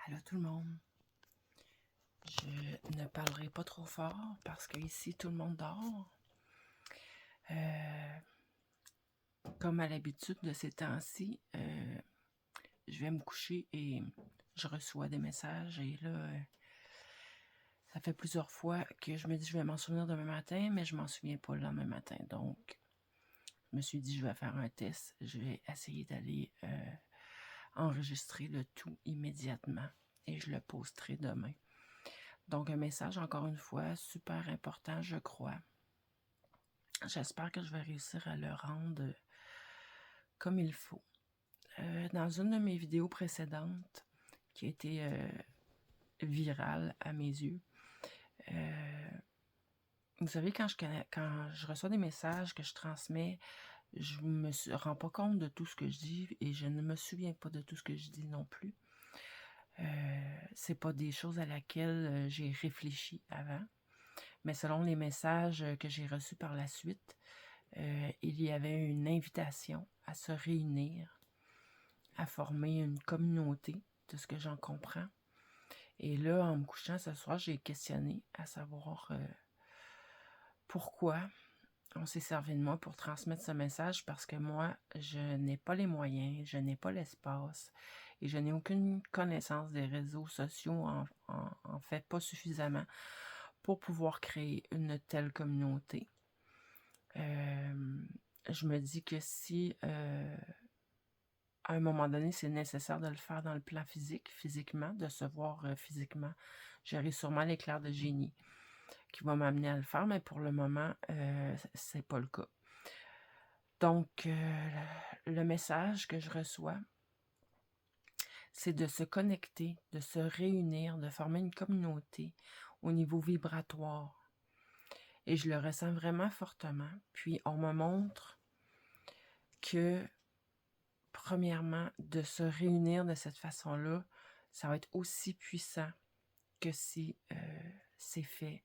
Allô tout le monde. Je ne parlerai pas trop fort parce qu'ici tout le monde dort. Comme à l'habitude de ces temps-ci, je vais me coucher et je reçois des messages et là, ça fait plusieurs fois que je me dis je vais m'en souvenir demain matin, mais je m'en souviens pas le lendemain matin. Donc, je me suis dit je vais faire un test. Je vais essayer d'aller enregistrer le tout immédiatement et je le posterai demain. Donc, un message, encore une fois, super important, je crois. J'espère que je vais réussir à le rendre comme il faut. Dans une de mes vidéos précédentes, qui a été virale à mes yeux, vous savez, quand je reçois des messages que je transmets, je me rends pas compte de tout ce que je dis et je ne me souviens pas de tout ce que je dis non plus. C'est pas des choses à laquelle j'ai réfléchi avant, mais selon les messages que j'ai reçus par la suite, il y avait une invitation à se réunir, à former une communauté, de ce que j'en comprends. Et là, en me couchant ce soir, j'ai questionné à savoir pourquoi on s'est servi de moi pour transmettre ce message, parce que moi, je n'ai pas les moyens, je n'ai pas l'espace et je n'ai aucune connaissance des réseaux sociaux, en fait pas suffisamment pour pouvoir créer une telle communauté. Je me dis que si à un moment donné, c'est nécessaire de le faire dans le plan physiquement, de se voir physiquement, j'aurai sûrement l'éclair de génie qui va m'amener à le faire, mais pour le moment, c'est pas le cas. Donc, le message que je reçois, c'est de se connecter, de se réunir, de former une communauté au niveau vibratoire. Et je le ressens vraiment fortement. Puis, on me montre que, premièrement, de se réunir de cette façon-là, ça va être aussi puissant que si c'est fait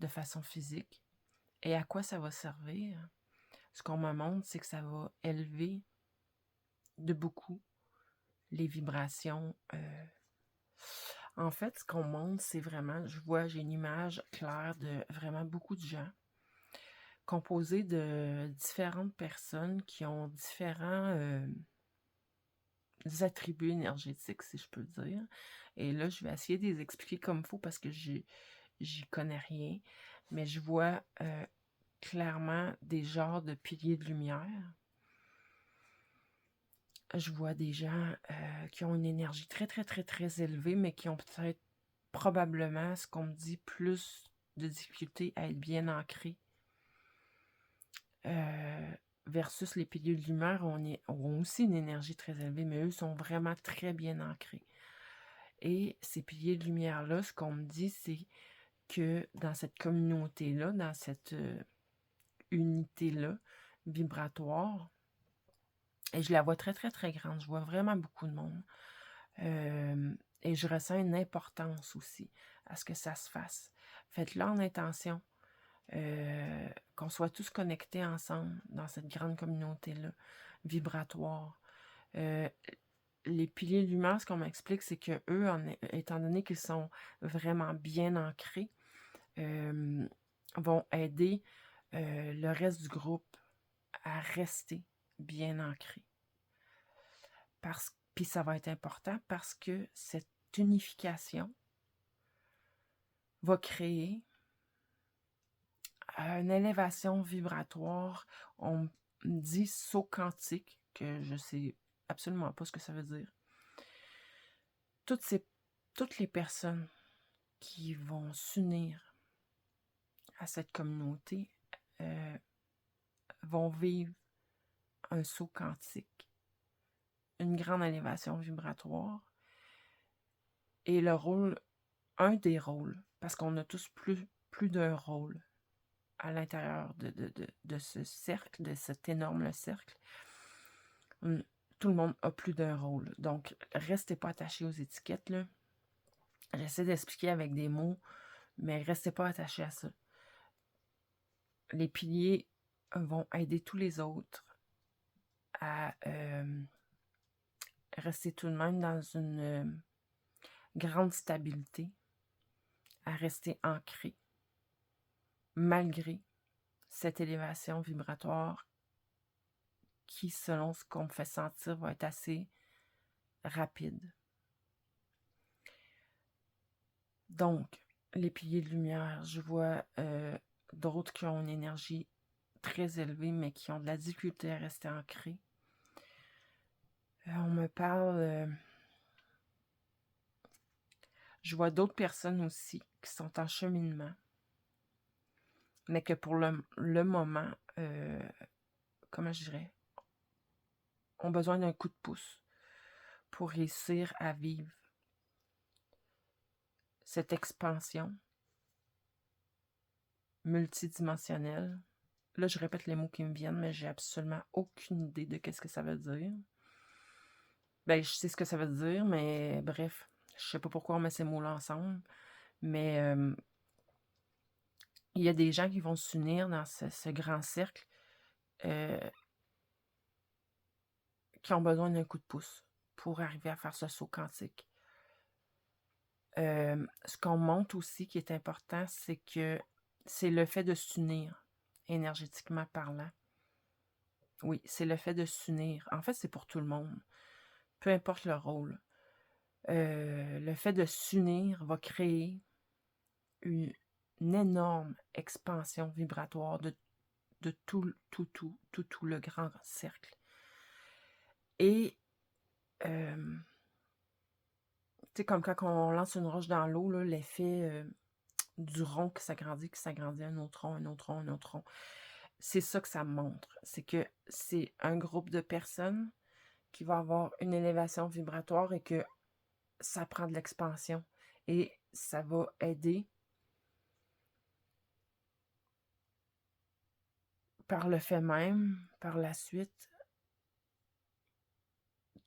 de façon physique. Et à quoi ça va servir? Ce qu'on me montre, c'est que ça va élever de beaucoup les vibrations. En fait, ce qu'on montre, c'est vraiment, j'ai une image claire de vraiment beaucoup de gens, composés de différentes personnes qui ont différents attributs énergétiques, si je peux dire. Et là, je vais essayer de les expliquer comme il faut parce que j'y connais rien. Mais je vois clairement des genres de piliers de lumière. Je vois des gens qui ont une énergie très, très, très, très élevée, mais qui ont peut-être probablement, ce qu'on me dit, plus de difficulté à être bien ancrés. Versus les piliers de lumière ont aussi une énergie très élevée, mais eux sont vraiment très bien ancrés. Et ces piliers de lumière-là, ce qu'on me dit, c'est que dans cette communauté-là, dans cette unité-là, vibratoire, et je la vois très, très, très grande. Je vois vraiment beaucoup de monde. Et je ressens une importance aussi à ce que ça se fasse. Faites-le en intention. Qu'on soit tous connectés ensemble dans cette grande communauté-là, vibratoire. Les piliers de l'humain, ce qu'on m'explique, c'est que eux, étant donné qu'ils sont vraiment bien ancrés, vont aider le reste du groupe à rester bien ancrés. Puis ça va être important parce que cette unification va créer une élévation vibratoire. On me dit saut quantique, que je sais absolument pas ce que ça veut dire. Toutes les personnes qui vont s'unir à cette communauté vont vivre un saut quantique, une grande élévation vibratoire. Et le rôle, un des rôles, parce qu'on a tous plus d'un rôle à l'intérieur de ce cercle, de cet énorme cercle. Tout le monde a plus d'un rôle. Donc, restez pas attachés aux étiquettes, là. J'essaie d'expliquer avec des mots, mais restez pas attachés à ça. Les piliers vont aider tous les autres à rester tout de même dans grande stabilité à rester ancré malgré cette élévation vibratoire qui, selon ce qu'on me fait sentir, va être assez rapide. Donc, les piliers de lumière, je vois d'autres qui ont une énergie très élevée, mais qui ont de la difficulté à rester ancrés. On me parle... je vois d'autres personnes aussi qui sont en cheminement, mais que pour le moment, comment je dirais, ont besoin d'un coup de pouce pour réussir à vivre cette expansion multidimensionnelle. Là, je répète les mots qui me viennent, mais j'ai absolument aucune idée de qu'est-ce que ça veut dire. Ben, je sais ce que ça veut dire, mais bref, je sais pas pourquoi on met ces mots-là ensemble, mais il y a des gens qui vont s'unir dans ce grand cercle qui ont besoin d'un coup de pouce pour arriver à faire ce saut quantique. Ce qu'on montre aussi qui est important, c'est que c'est le fait de s'unir, énergétiquement parlant. Oui, c'est le fait de s'unir. En fait, c'est pour tout le monde, peu importe le rôle. Le fait de s'unir va créer une énorme expansion vibratoire de tout le grand cercle. Et, tu sais, comme quand on lance une roche dans l'eau, l'effet du rond qui s'agrandit, un autre rond, un autre rond, un autre rond. C'est ça que ça montre. C'est que c'est un groupe de personnes qui va avoir une élévation vibratoire et que ça prend de l'expansion. Et ça va aider par le fait même, par la suite,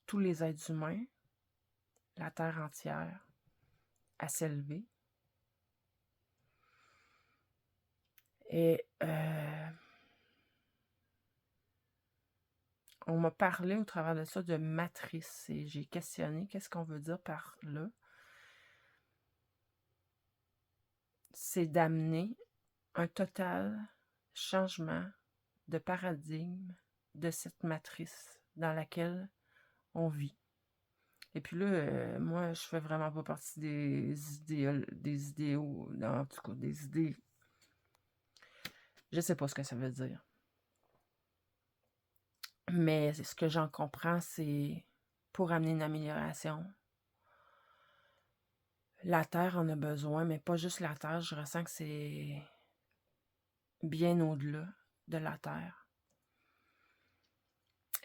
tous les êtres humains, la Terre entière, à s'élever. Et on m'a parlé au travers de ça de matrice et j'ai questionné qu'est-ce qu'on veut dire par là. C'est d'amener un total changement de paradigme de cette matrice dans laquelle on vit. Et puis là, moi, je fais vraiment pas partie des idéaux, en tout cas, des idées. Je sais pas ce que ça veut dire. Mais ce que j'en comprends, c'est pour amener une amélioration. La Terre en a besoin, mais pas juste la Terre. Je ressens que c'est bien au-delà de la Terre.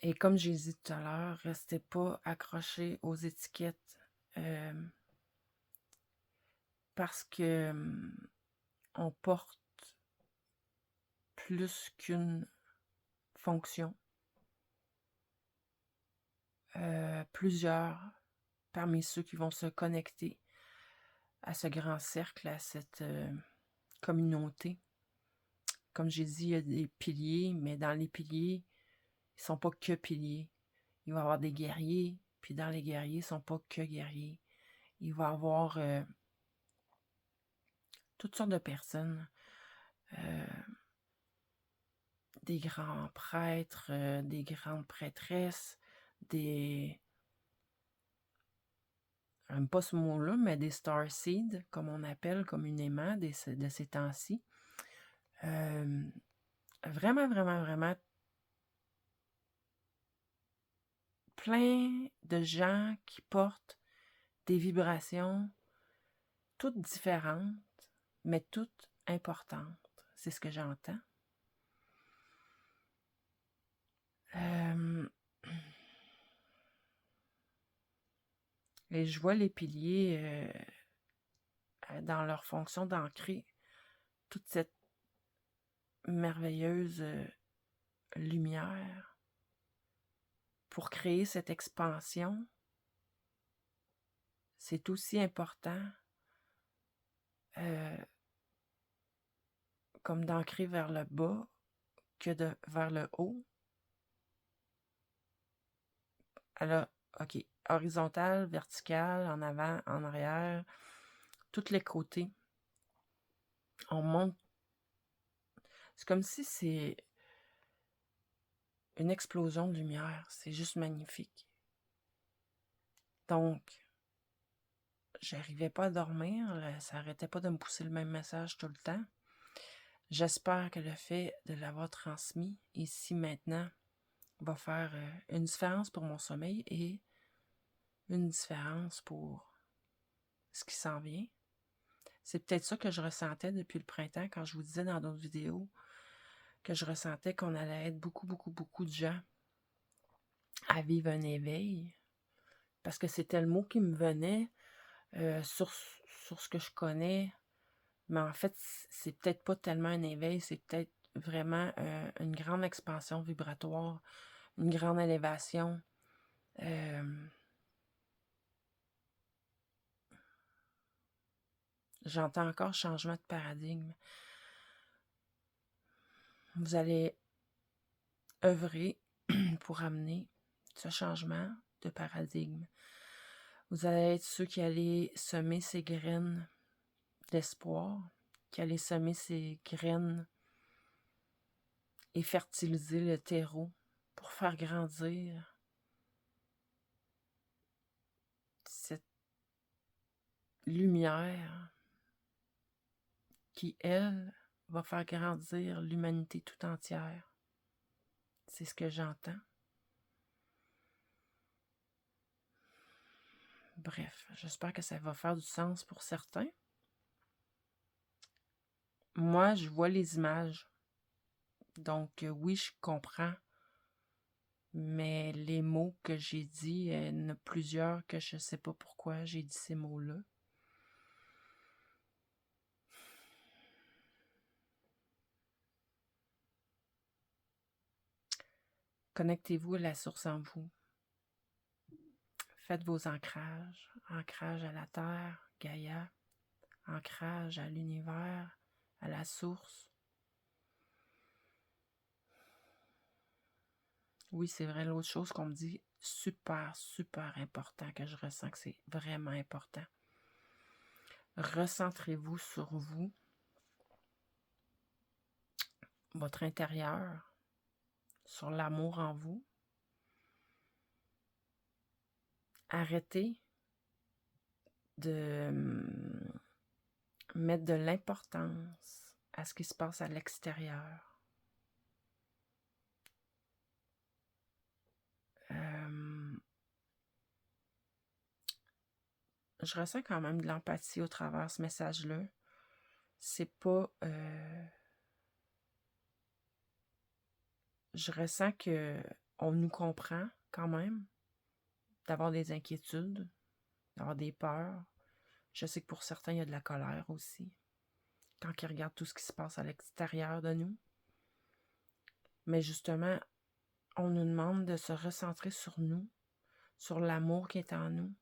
Et comme j'ai dit tout à l'heure, restez pas accrochés aux étiquettes parce que on porte plus qu'une fonction. Plusieurs parmi ceux qui vont se connecter à ce grand cercle, à cette communauté. Comme j'ai dit, il y a des piliers, mais dans les piliers, ils ne sont pas que piliers. Il va y avoir des guerriers, puis dans les guerriers, ils ne sont pas que guerriers. Il va y avoir toutes sortes de personnes, des grands prêtres, des grandes prêtresses, des... J'aime pas ce mot-là, mais des starseeds, comme on appelle communément de ces temps-ci. Vraiment, vraiment, vraiment plein de gens qui portent des vibrations toutes différentes, mais toutes importantes. C'est ce que j'entends. Et je vois les piliers dans leur fonction d'ancrer toute cette merveilleuse lumière pour créer cette expansion. C'est aussi important comme d'ancrer vers le bas que vers le haut. Alors, OK. Horizontal, vertical, en avant, en arrière, tous les côtés. On monte. C'est comme si c'est une explosion de lumière. C'est juste magnifique. Donc, j'arrivais pas à dormir. Ça arrêtait pas de me pousser le même message tout le temps. J'espère que le fait de l'avoir transmis ici maintenant va faire une différence pour mon sommeil et une différence pour ce qui s'en vient. C'est peut-être ça que je ressentais depuis le printemps quand je vous disais dans d'autres vidéos que je ressentais qu'on allait être beaucoup, beaucoup, beaucoup de gens à vivre un éveil. Parce que c'était le mot qui me venait sur ce que je connais. Mais en fait, c'est peut-être pas tellement un éveil, c'est peut-être vraiment une grande expansion vibratoire, une grande élévation. J'entends encore changement de paradigme. Vous allez œuvrer pour amener ce changement de paradigme. Vous allez être ceux qui allez semer ces graines d'espoir, qui allez semer ces graines et fertiliser le terreau pour faire grandir cette lumière qui, elle, va faire grandir l'humanité tout entière. C'est ce que j'entends. Bref, j'espère que ça va faire du sens pour certains. Moi, je vois les images. Donc, oui, je comprends. Mais les mots que j'ai dit, il y en a plusieurs que je ne sais pas pourquoi j'ai dit ces mots-là. Connectez-vous à la source en vous. Faites vos ancrages. Ancrage à la terre, Gaïa. Ancrage à l'univers, à la source. Oui, c'est vrai, l'autre chose qu'on me dit, super, super important, que je ressens que c'est vraiment important. Recentrez-vous sur vous, votre intérieur, sur l'amour en vous. Arrêtez de mettre de l'importance à ce qui se passe à l'extérieur. Je ressens quand même de l'empathie au travers de ce message-là. C'est pas... je ressens qu'on nous comprend quand même, d'avoir des inquiétudes, d'avoir des peurs. Je sais que pour certains, il y a de la colère aussi, quand ils regardent tout ce qui se passe à l'extérieur de nous. Mais justement, on nous demande de se recentrer sur nous, sur l'amour qui est en nous,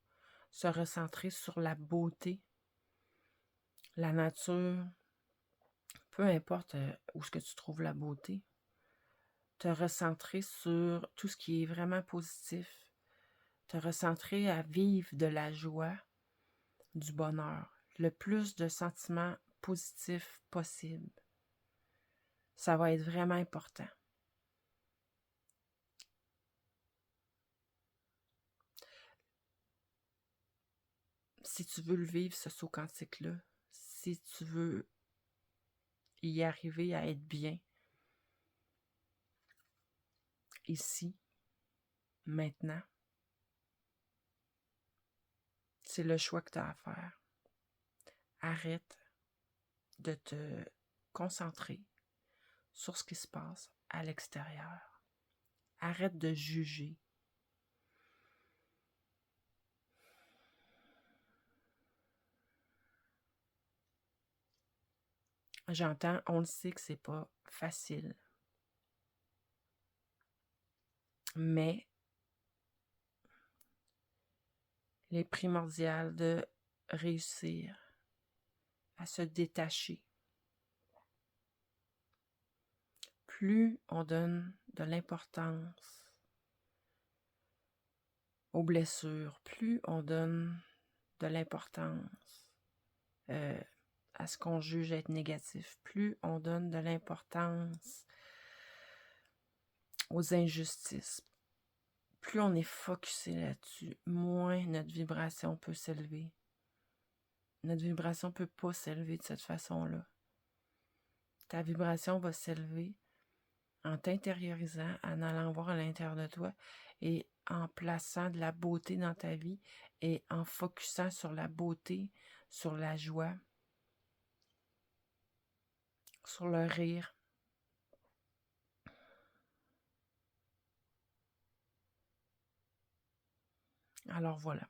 se recentrer sur la beauté, la nature, peu importe où est-ce que tu trouves la beauté, te recentrer sur tout ce qui est vraiment positif, te recentrer à vivre de la joie, du bonheur, le plus de sentiments positifs possible. Ça va être vraiment important. Si tu veux le vivre, ce saut quantique-là, si tu veux y arriver à être bien, ici, maintenant, c'est le choix que tu as à faire. Arrête de te concentrer sur ce qui se passe à l'extérieur. Arrête de juger. J'entends, on le sait que c'est pas facile. Mais il est primordial de réussir à se détacher. Plus on donne de l'importance aux blessures, plus on donne de l'importance à ce qu'on juge être négatif, plus on donne de l'importance aux injustices, plus on est focusé là-dessus, moins notre vibration peut s'élever. Notre vibration ne peut pas s'élever de cette façon-là. Ta vibration va s'élever en t'intériorisant, en allant voir à l'intérieur de toi et en plaçant de la beauté dans ta vie et en focusant sur la beauté, sur la joie, sur le rire. Alors voilà.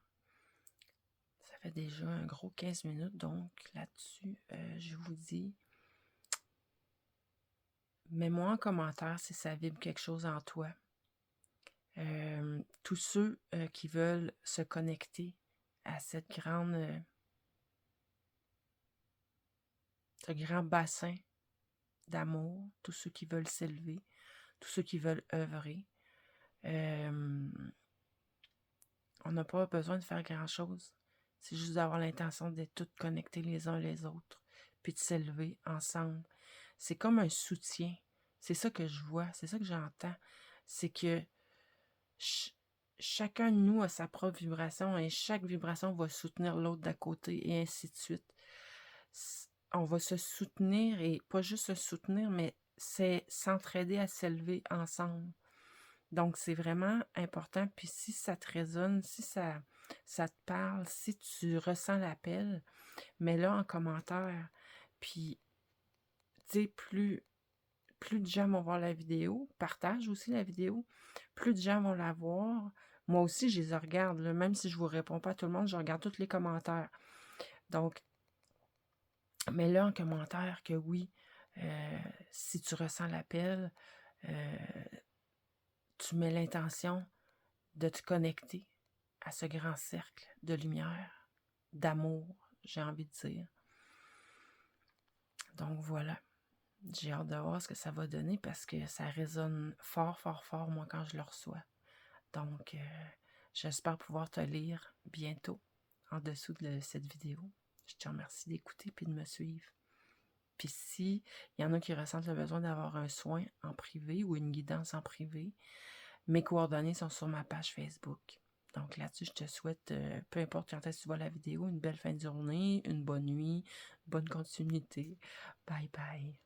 Ça fait déjà un gros 15 minutes, donc là-dessus, je vous dis, mets-moi en commentaire si ça vibre quelque chose en toi. Tous ceux qui veulent se connecter à ce grand bassin d'amour, tous ceux qui veulent s'élever, tous ceux qui veulent œuvrer. On n'a pas besoin de faire grand-chose. C'est juste d'avoir l'intention d'être tous connectés les uns les autres, puis de s'élever ensemble. C'est comme un soutien. C'est ça que je vois, c'est ça que j'entends. C'est que chacun de nous a sa propre vibration et chaque vibration va soutenir l'autre d'à côté et ainsi de suite. On va se soutenir et pas juste se soutenir, mais c'est s'entraider à s'élever ensemble. Donc, c'est vraiment important. Puis si ça te résonne, si ça te parle, si tu ressens l'appel, mets-le en commentaire. Puis, tu sais, plus de gens vont voir la vidéo, partage aussi la vidéo, plus de gens vont la voir. Moi aussi, je les regarde, là, même si je ne vous réponds pas à tout le monde, je regarde tous les commentaires. Donc, mets-le en commentaire que oui, si tu ressens l'appel, tu mets l'intention de te connecter à ce grand cercle de lumière, d'amour, j'ai envie de dire. Donc voilà, j'ai hâte de voir ce que ça va donner parce que ça résonne fort, fort, fort, moi, quand je le reçois. Donc, j'espère pouvoir te lire bientôt en dessous de cette vidéo. Je te remercie d'écouter et de me suivre. Puis si il y en a qui ressentent le besoin d'avoir un soin en privé ou une guidance en privé, mes coordonnées sont sur ma page Facebook. Donc là-dessus, je te souhaite, peu importe quand est-ce que tu vois la vidéo, une belle fin de journée, une bonne nuit, bonne continuité. Bye bye.